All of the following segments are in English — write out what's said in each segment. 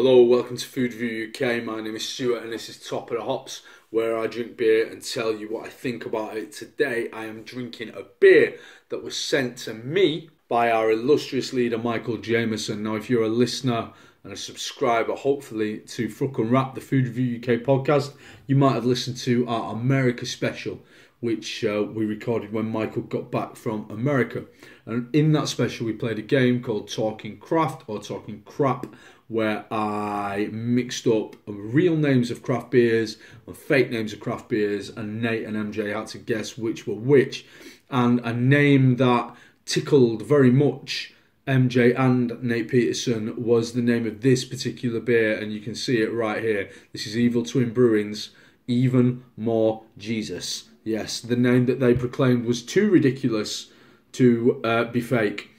Hello, welcome to Food Review UK. My name is Stuart and this is Top of the Hops, where I drink beer and tell you what I think about it. Today I am drinking a beer that was sent to me by our illustrious leader Michael Jameson. Now, if you're a listener and a subscriber, hopefully, to Fucking Rap, the Food Review UK podcast, you might have listened to our America special, which we recorded when Michael got back from America. And in that special we played a game called Talking Craft or Talking Crap, where I mixed up real names of craft beers and fake names of craft beers, and Nate and MJ had to guess which were which. And a name that tickled very much MJ and Nate Peterson was the name of this particular beer, and you can see it right here. This is Evil Twin Brewing's Even More Jesus. Yes, the name that they proclaimed was too ridiculous to be fake.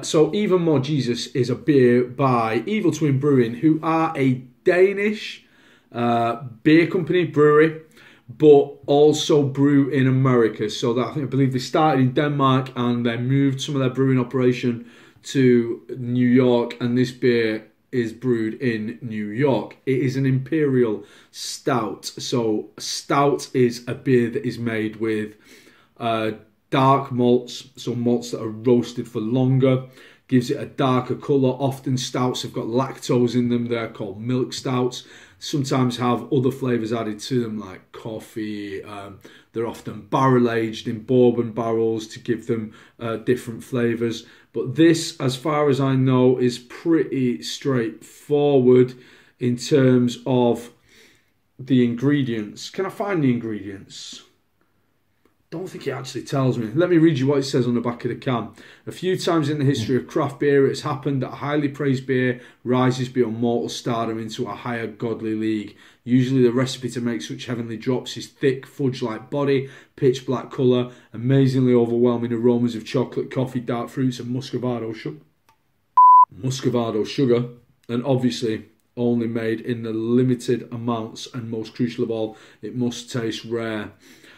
So Even More Jesus is a beer by Evil Twin Brewing, who are a Danish beer company, brewery, but also brew in America. So that I believe they started in Denmark and they moved some of their brewing operation to New York, and this beer is brewed in New York. It is an imperial stout. So stout is a beer that is made with dark malts, so malts that are roasted for longer, gives it a darker colour. Often stouts have got lactose in them, they're called milk stouts. Sometimes have other flavours added to them like coffee. They're often barrel aged in bourbon barrels to give them different flavours. But this, as far as I know, is pretty straightforward in terms of the ingredients. Can I find the ingredients? Don't think it actually tells me. Let me read you what it says on the back of the can. A few times in the history of craft beer, it has happened that a highly praised beer rises beyond mortal stardom into a higher godly league. Usually the recipe to make such heavenly drops is thick, fudge-like body, pitch black colour, amazingly overwhelming aromas of chocolate, coffee, dark fruits and muscovado sugar, and obviously only made in the limited amounts, and most crucial of all, it must taste rare.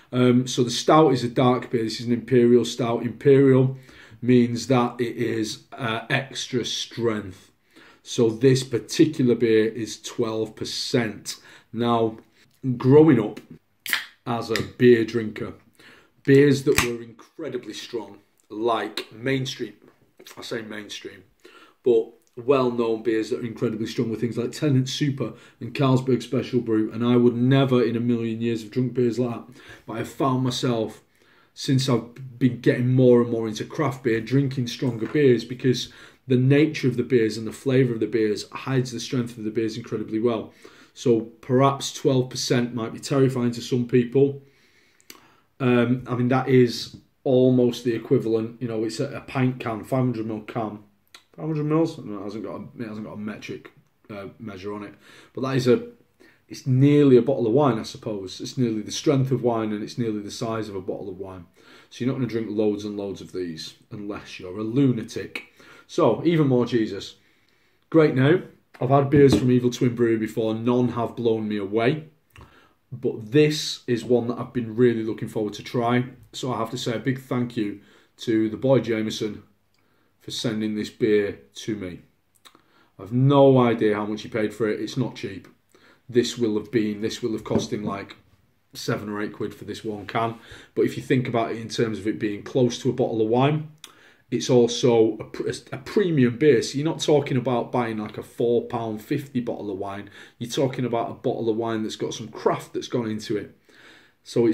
So the stout is a dark beer. This is an imperial stout. Imperial means that it is extra strength. So this particular beer is 12%. Now, growing up as a beer drinker, beers that were incredibly strong, like mainstream, I say mainstream, but well-known beers that are incredibly strong with things like Tennant Super and Carlsberg Special Brew, and I would never in a million years have drunk beers like that. But I've found myself, since I've been getting more and more into craft beer, drinking stronger beers because the nature of the beers and the flavour of the beers hides the strength of the beers incredibly well. So perhaps 12% might be terrifying to some people. I mean, that is almost the equivalent, you know, it's a pint can, 500ml can. 500 mils? No, it hasn't got a metric measure on it. But that is it's nearly a bottle of wine, I suppose. It's nearly the strength of wine and it's nearly the size of a bottle of wine. So you're not going to drink loads and loads of these unless you're a lunatic. So, Even More Jesus. Great name. I've had beers from Evil Twin Brewery before. None have blown me away. But this is one that I've been really looking forward to trying. So I have to say a big thank you to the boy Jameson for sending this beer to me. I've no idea how much he paid for it. It's not cheap. This will have cost him like 7 or 8 quid for this one can. But if you think about it in terms of it being close to a bottle of wine, it's also a premium beer. So you're not talking about buying like a £4.50 bottle of wine. You're talking about a bottle of wine that's got some craft that's gone into it. So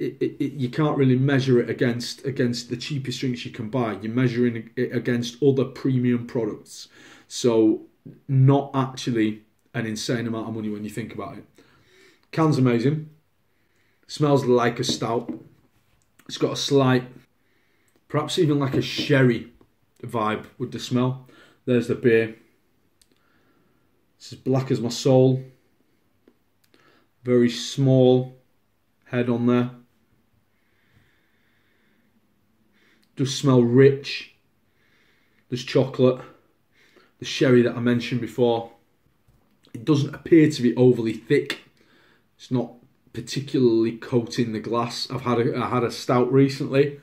you can't really measure it against the cheapest drinks you can buy. You're measuring it against other premium products. So not actually an insane amount of money when you think about it. Can's amazing. Smells like a stout. It's got a slight, perhaps even like a sherry vibe with the smell. There's the beer. It's as black as my soul. Very small head on there. Does smell rich. There's chocolate. The sherry that I mentioned before. It doesn't appear to be overly thick. It's not particularly coating the glass. I had a stout recently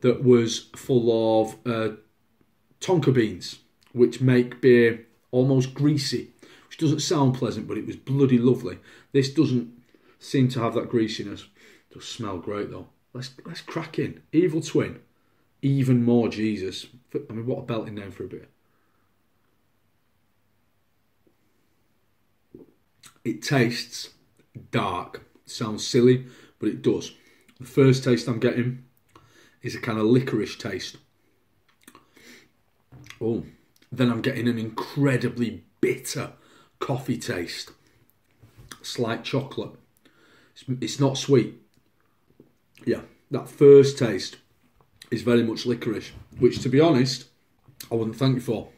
that was full of tonka beans, which make beer almost greasy. which doesn't sound pleasant, but it was bloody lovely. This doesn't seem to have that greasiness. It does smell great though. Let's crack in. Evil Twin, even more Jesus. I mean, what a belting name for a beer. It tastes dark. Sounds silly, but it does. The first taste I'm getting is a kind of licorice taste. Oh, then I'm getting an incredibly bitter coffee taste. Slight chocolate. It's not sweet. Yeah, that first taste is very much licorice, which, to be honest, I wouldn't thank you for.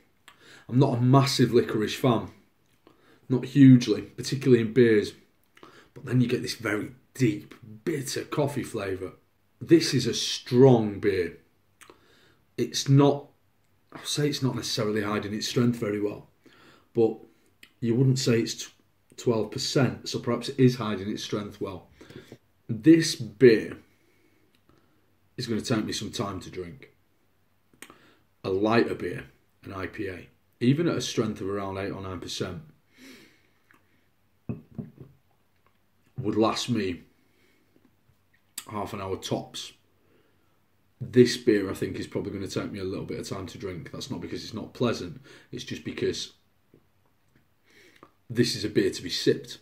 I'm not a massive licorice fan. Not hugely, particularly in beers. But then you get this very deep, bitter coffee flavour. This is a strong beer. It's not, I'll say it's not necessarily hiding its strength very well, but you wouldn't say it's 12%, so perhaps it is hiding its strength well. This beer is going to take me some time to drink. A lighter beer, an IPA, even at a strength of around 8 or 9%, would last me half an hour tops. This beer, I think, is probably going to take me a little bit of time to drink. That's not because it's not pleasant. It's just because this is a beer to be sipped.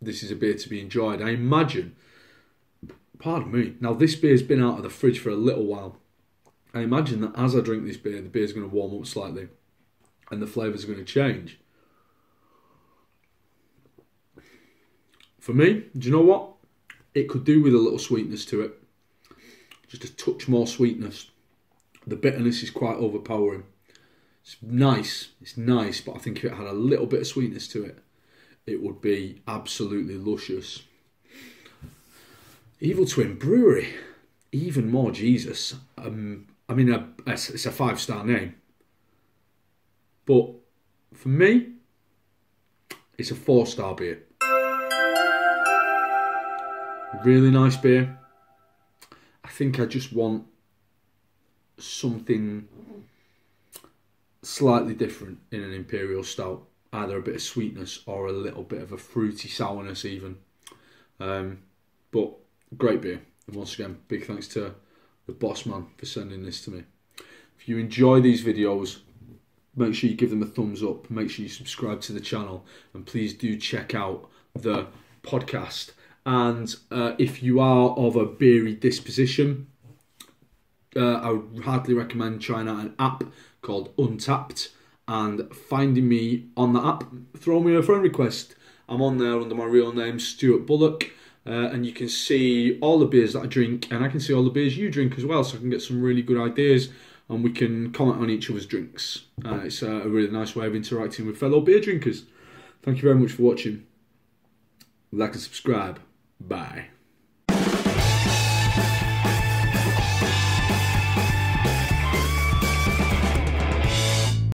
This is a beer to be enjoyed. I imagine, pardon me, now this beer's been out of the fridge for a little while. I imagine that as I drink this beer, the beer's going to warm up slightly and the flavours are going to change. For me, do you know what? It could do with a little sweetness to it. Just a touch more sweetness. The bitterness is quite overpowering. It's nice, but I think if it had a little bit of sweetness to it, it would be absolutely luscious. Evil Twin Brewery, even more Jesus. I mean, it's a 5-star name. But for me, it's a 4-star beer. Really nice beer. I think I just want something slightly different in an Imperial Stout. Either a bit of sweetness or a little bit of a fruity sourness even. But great beer. And once again, big thanks to the boss man for sending this to me. If you enjoy these videos, make sure you give them a thumbs up. Make sure you subscribe to the channel. And please do check out the podcast. And if you are of a beery disposition, I would heartily recommend trying out an app called Untapped and finding me on the app. Throw me a friend request. I'm on there under my real name, Stuart Bullock, and you can see all the beers that I drink, and I can see all the beers you drink as well, so I can get some really good ideas, and we can comment on each other's drinks. It's a really nice way of interacting with fellow beer drinkers. Thank you very much for watching. Like and subscribe. Bye.